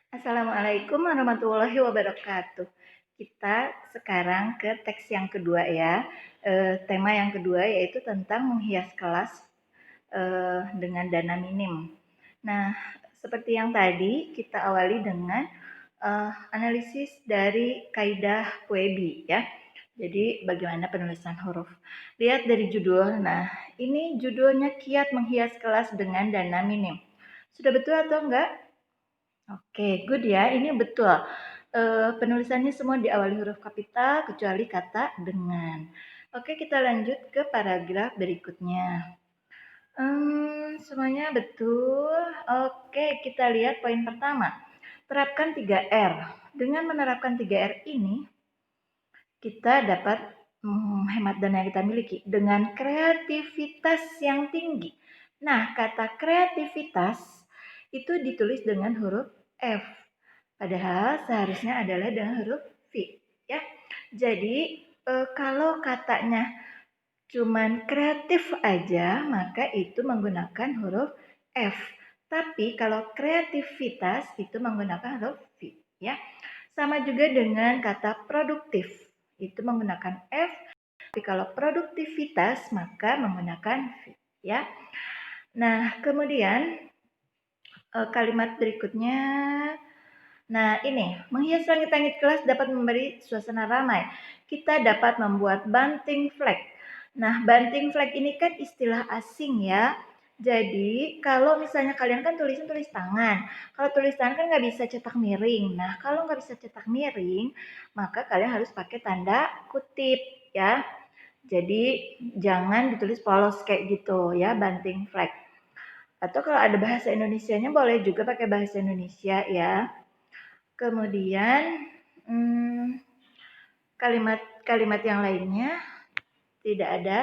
Assalamualaikum warahmatullahi wabarakatuh. Kita sekarang ke teks yang kedua ya. Tema yang kedua yaitu tentang menghias kelas dengan dana minim. Nah, seperti yang tadi kita awali dengan analisis dari kaidah Puebi ya. Jadi bagaimana penulisan huruf. Lihat dari judul. Nah, ini judulnya kiat menghias kelas dengan dana minim. Sudah betul atau enggak? Oke, good ya. Ini betul. Penulisannya semua diawali huruf kapital kecuali kata dengan. Oke, kita lanjut ke paragraf berikutnya. Semuanya betul. Oke, kita lihat poin pertama. Terapkan 3R. Dengan menerapkan 3R ini, kita dapat menghemat dana yang kita miliki dengan kreativitas yang tinggi. Nah, kata kreativitas itu ditulis dengan huruf F. Padahal seharusnya adalah dengan huruf V. Ya. Jadi, kalau katanya cuman kreatif aja, maka itu menggunakan huruf F. Tapi kalau kreativitas itu menggunakan huruf V. Ya. Sama juga dengan kata produktif. Itu menggunakan F, tapi kalau produktivitas maka menggunakan V. Ya. Nah, kemudian kalimat berikutnya. Nah, ini, menghias langit-langit kelas dapat memberi suasana ramai. Kita dapat membuat banting flag. Nah, banting flag ini kan istilah asing ya. Jadi, kalau misalnya kalian kan tulis tangan. Kalau tulis tangan kan nggak bisa cetak miring. Nah, kalau nggak bisa cetak miring, maka kalian harus pakai tanda kutip ya. Jadi, jangan ditulis polos kayak gitu ya, banting flag. Atau kalau ada bahasa Indonesianya boleh juga pakai bahasa Indonesia ya. Kemudian kalimat-kalimat yang lainnya tidak ada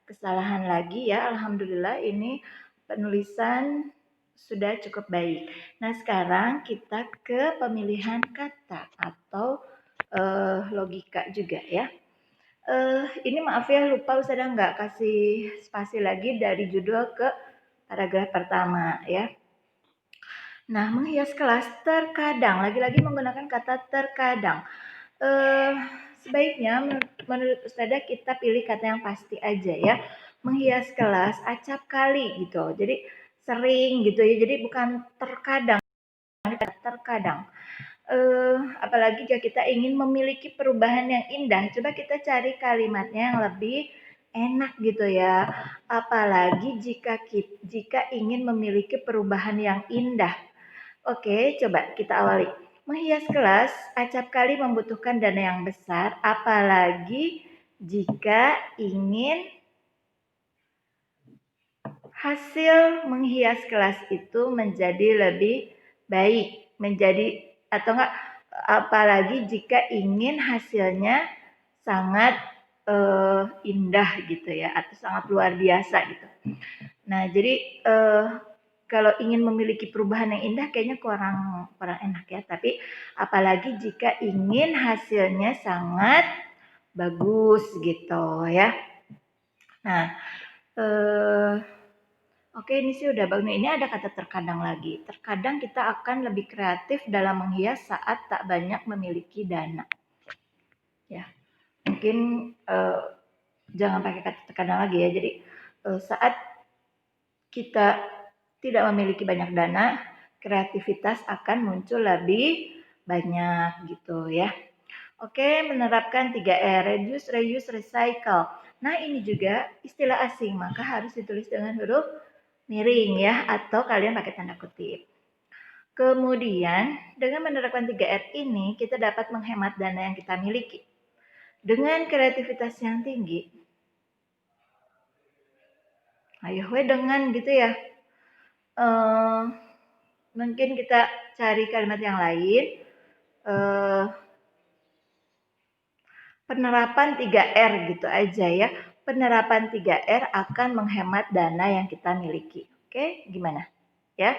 kesalahan lagi ya. Alhamdulillah ini penulisan sudah cukup baik. Nah, sekarang kita ke pemilihan kata atau logika juga ya. Ini maaf ya, lupa Ustazah nggak kasih spasi lagi dari judul ke paragraf pertama ya. Nah, menghias kelas terkadang, lagi-lagi menggunakan kata terkadang. Sebaiknya menurut Ustazah kita pilih kata yang pasti aja ya. Menghias kelas acap kali gitu. Jadi sering gitu ya. Jadi bukan terkadang, terkadang. Apalagi jika kita ingin memiliki perubahan yang indah, coba kita cari kalimatnya yang lebih enak gitu ya. Apalagi jika ingin memiliki perubahan yang indah. Oke, coba kita awali. Menghias kelas acap kali membutuhkan dana yang besar, apalagi jika ingin hasil menghias kelas itu menjadi lebih baik, atau enggak, apalagi jika ingin hasilnya sangat indah gitu ya, atau sangat luar biasa gitu. Nah, jadi kalau ingin memiliki perubahan yang indah kayaknya kurang enak ya. Tapi apalagi jika ingin hasilnya sangat bagus gitu ya. Nah, oke ini sih udah bagus. Ini ada kata terkadang lagi. Terkadang kita akan lebih kreatif dalam menghias saat tak banyak memiliki dana. Ya, mungkin jangan pakai kata terkadang lagi ya. Jadi saat kita tidak memiliki banyak dana, kreativitas akan muncul lebih banyak gitu ya. Oke, menerapkan 3R, reduce, reuse, recycle. Nah, ini juga istilah asing, maka harus ditulis dengan huruf miring ya, atau kalian pakai tanda kutip. Kemudian, dengan menerapkan 3R ini, kita dapat menghemat dana yang kita miliki. Dengan kreativitas yang tinggi, ayo dengan gitu ya. Mungkin kita cari kalimat yang lain. Penerapan 3R gitu aja ya. Penerapan 3R akan menghemat dana yang kita miliki. Oke, gimana? Ya.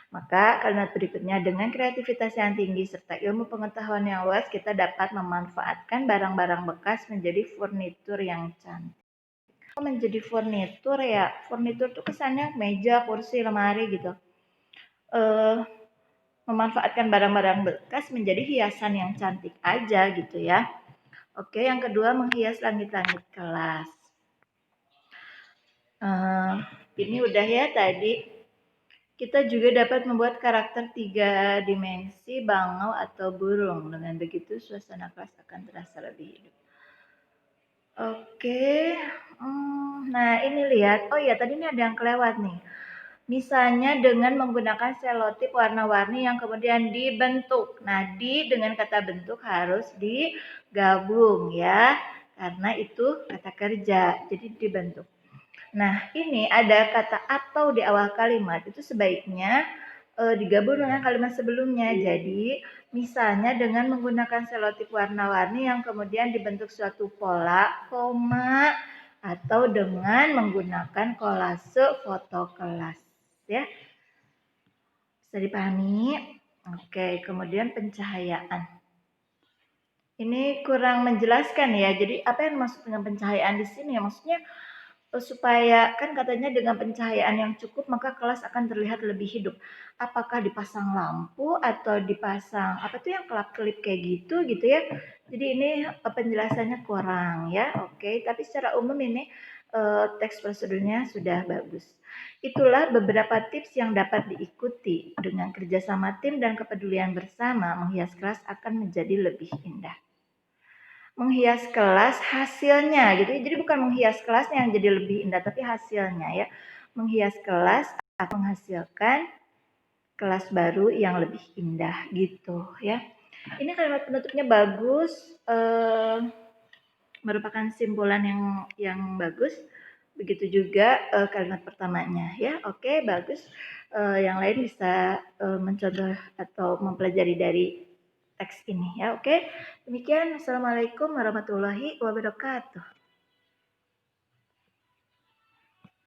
Maka kalimat berikutnya, dengan kreativitas yang tinggi serta ilmu pengetahuan yang luas, kita dapat memanfaatkan barang-barang bekas menjadi furnitur yang cantik. Menjadi furnitur ya, furnitur tuh kesannya meja, kursi, lemari gitu. memanfaatkan barang-barang bekas menjadi hiasan yang cantik aja gitu ya. Oke, yang kedua menghias langit-langit kelas. Ini udah ya tadi. Kita juga dapat membuat karakter 3 dimensi bangau atau burung. Dengan begitu suasana kelas akan terasa lebih hidup. Oke, nah ini lihat. Oh iya, tadi ini ada yang kelewat nih. Misalnya dengan menggunakan selotip warna-warni yang kemudian dibentuk. Nah, dengan kata bentuk harus digabung ya, karena itu kata kerja, jadi dibentuk. Nah, ini ada kata atau di awal kalimat, itu sebaiknya digabung dengan kalimat sebelumnya. Jadi, misalnya dengan menggunakan selotip warna-warni yang kemudian dibentuk suatu pola, koma, atau dengan menggunakan kolase foto kelas. Ya, bisa dipahami? Oke, kemudian pencahayaan. Ini kurang menjelaskan ya. Jadi apa yang dimaksud dengan pencahayaan di sini ya? Maksudnya supaya kan katanya dengan pencahayaan yang cukup maka kelas akan terlihat lebih hidup. Apakah dipasang lampu atau dipasang apa tuh yang kelap-kelip kayak gitu ya. Jadi ini penjelasannya kurang ya. Oke, tapi secara umum ini teks prosedurnya sudah bagus. Itulah beberapa tips yang dapat diikuti. Dengan kerjasama tim dan kepedulian bersama, menghias kelas akan menjadi lebih indah. Menghias kelas hasilnya gitu. Jadi bukan menghias kelasnya yang jadi lebih indah, tapi hasilnya ya. Menghias kelas akan menghasilkan kelas baru yang lebih indah gitu ya. Ini kalimat penutupnya bagus, merupakan simpulan yang bagus. Begitu juga kalimat pertamanya ya. Oke, bagus. Yang lain bisa mencontoh atau mempelajari dari teks ini ya. Oke. Demikian. Assalamualaikum warahmatullahi wabarakatuh.